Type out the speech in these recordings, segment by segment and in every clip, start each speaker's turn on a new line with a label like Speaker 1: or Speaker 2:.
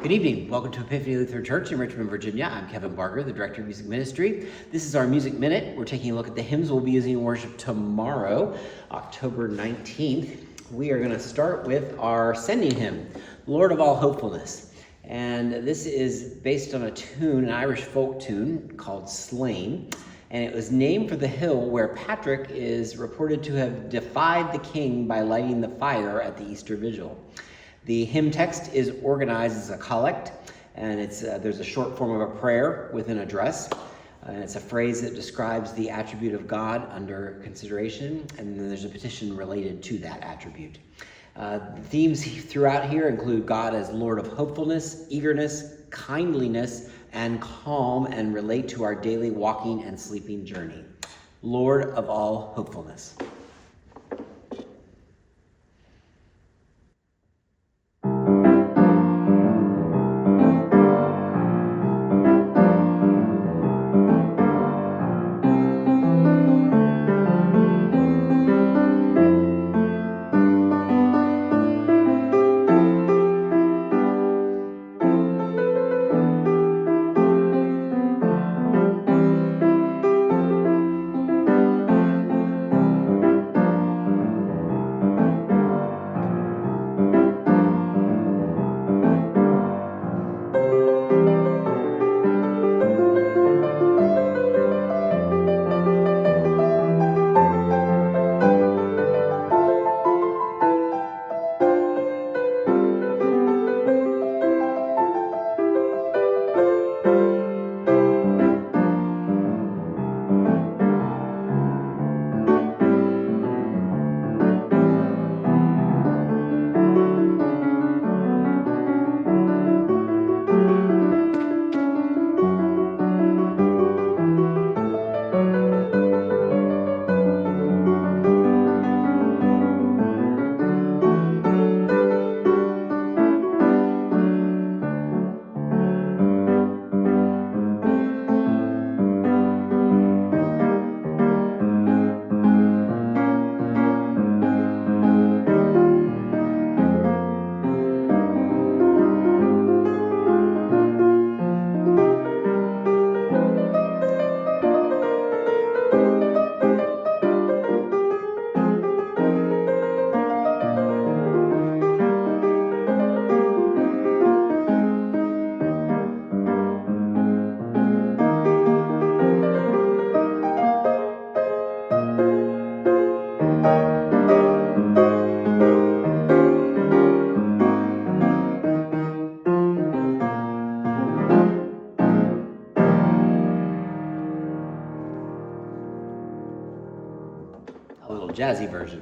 Speaker 1: Good evening. Welcome to Epiphany Lutheran Church in Richmond, Virginia. I'm Kevin Barger, the Director of Music Ministry. This is our Music Minute. We're taking a look at the hymns we'll be using in worship tomorrow, October 19th. We are going to start with our sending hymn, Lord of All Hopefulness. And this is based on a tune, an Irish folk tune called Slain. And it was named for the hill where Patrick is reported to have defied the king by lighting the fire at the Easter Vigil. The hymn text is organized as a collect, and there's a short form of a prayer with an address, and it's a phrase that describes the attribute of God under consideration, and then there's a petition related to that attribute. The themes throughout here include God as Lord of hopefulness, eagerness, kindliness, and calm, and relate to our daily walking and sleeping journey. Lord of all hopefulness. Jazzy version.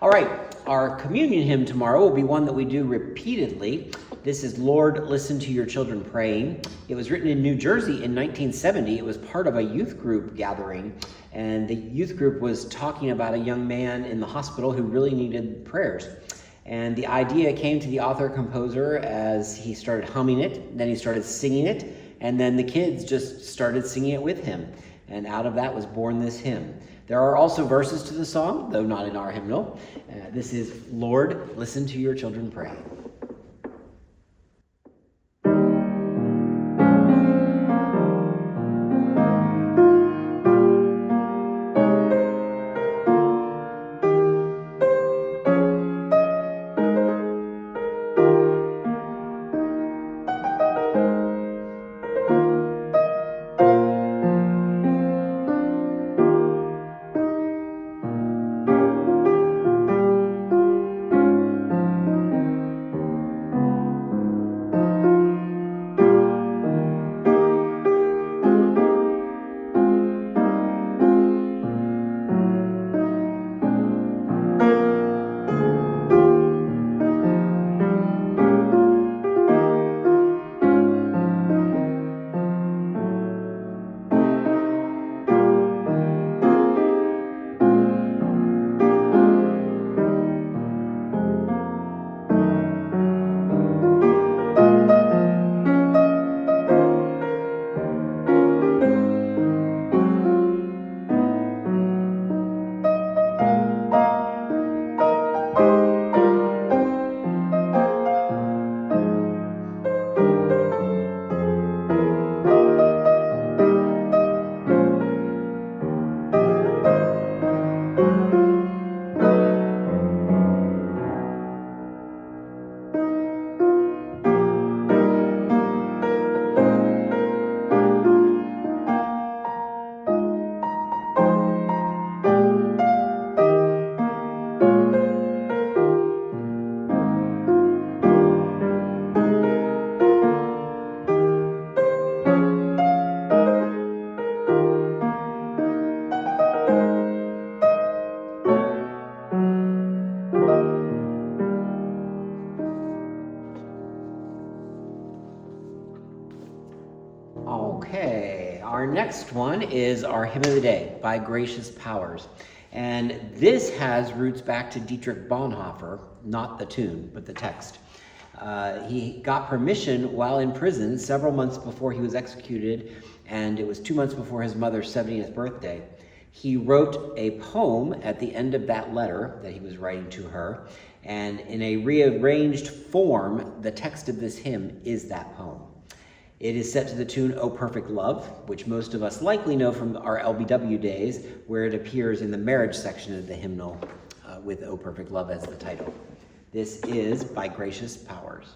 Speaker 1: All right, our communion hymn tomorrow will be one that we do repeatedly. This is Lord, Listen to Your Children Praying. It was written in New Jersey in 1970. It was part of a youth group gathering, and the youth group was talking about a young man in the hospital who really needed prayers. And the idea came to the author-composer as he started humming it, then he started singing it, and then the kids just started singing it with him. And out of that was born this hymn. There are also verses to the song, though not in our hymnal. This is Lord, Listen to Your Children Pray. next one is our hymn of the day, By Gracious Powers. And this has roots back to Dietrich Bonhoeffer, not the tune, but the text. He got permission while in prison several months before he was executed, and it was 2 months before his mother's 70th birthday. He wrote a poem at the end of that letter that he was writing to her, and in a rearranged form, the text of this hymn is that poem. It is set to the tune, O Perfect Love, which most of us likely know from our LBW days, where it appears in the marriage section of the hymnal with O Perfect Love as the title. This is By Gracious Powers.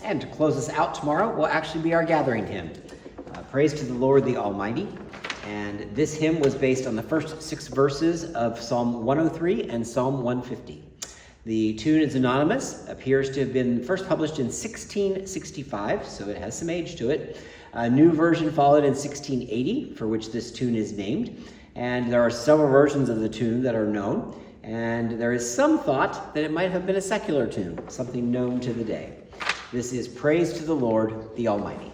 Speaker 1: And to close us out tomorrow will actually be our gathering hymn, Praise to the Lord the Almighty. And this hymn was based on the first 6 verses of Psalm 103 and Psalm 150. The tune is anonymous, appears to have been first published in 1665, so it has some age to it. A new version followed in 1680, for which this tune is named. And there are several versions of the tune that are known. And there is some thought that it might have been a secular tune, something known to the day. This is Praise to the Lord, the Almighty.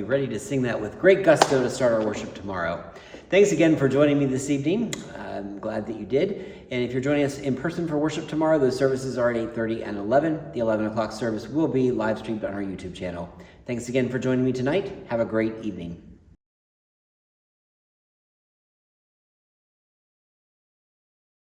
Speaker 1: ready to sing that with great gusto to start our worship tomorrow. Thanks again for joining me this evening. I'm glad that you did. And if you're joining us in person for worship tomorrow, those services are at 8:30 and 11. The 11 o'clock service will be live streamed on our YouTube channel. Thanks again for joining me tonight. Have a great evening.